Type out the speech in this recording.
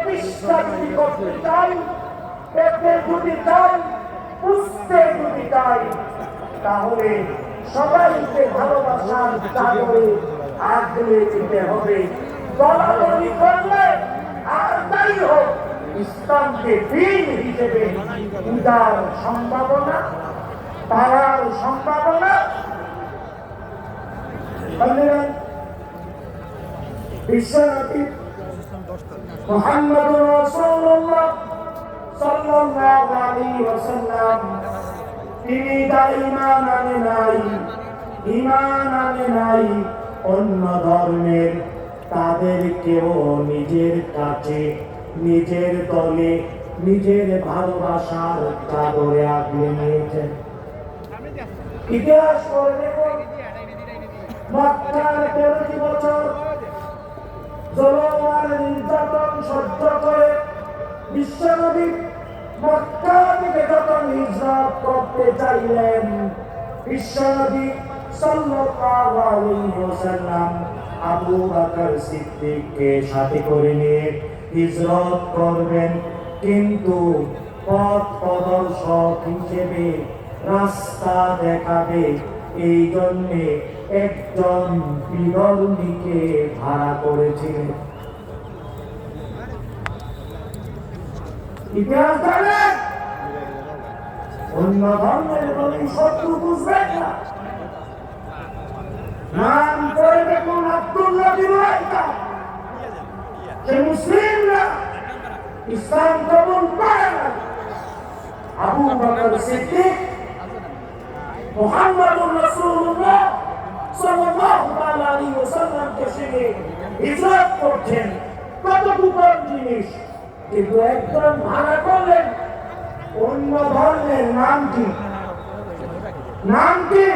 প্রতিষ্ঠা যদি করতে চাই, পেতে যদি চাই, পুষতে যদি চাই, তাহলে সবাইকে ভালোবাসার চাদরে আগলে দিতে হবে। দলাদলি করলে আর তাই হোক, ইসলামকে দিন হিসেবে পূজার সম্ভাবনা, পাওয়ার সম্ভাবনা বিশ্বনবী মুহাম্মদুর রাসূলুল্লাহ সাল্লাল্লাহু আলাইহি ওয়াসাল্লাম তিনি তার ঈমান আনে নাই অন্য ধর্মের তাদেরকেও নিজের কাছে, নিজের দলে, নিজের ভালোবাসার চাদরে আগলে নিয়েছেন। ইতিহাস করে দেখুন, মক্কার 13 বছর জুলুম আর নির্যাতন সহ্য করে বিশ্বনবী মক্কা থেকে যখন হিজরত করতে চাইলেন, বিশ্বনবী সাল্লাল্লাহু আলাইহি ওয়াসাল্লাম আবু বকর সিদ্দিককে সাথে করে নিয়ে হিজরত করবেন, কিন্তু পথ প্রদর্শক হিসেবে, রাস্তা দেখাবে এই জন্যে একজন বিবরণীকে ভাড়া করেছিলেন। ইতিহাস জানেন, অন্য ধর্মের বলি শত্রু বুঝবেন না। নাম করে দেখুন আব্দুল্লাহ বিন রাইকা, সে মুসলিম না, ইসলাম কবুল করে না। আবু বকর সিদ্দিক মুহাম্মদুর রাসূলুল্লাহ সাল্লাল্লাহু আলাইহি ওয়াসাল্লামকে সঙ্গে হিজরত করছেন, কতটুকু জিনিস, কিন্তু একজন ভাড়া করলেন অন্য ধর্মের। নাম কি?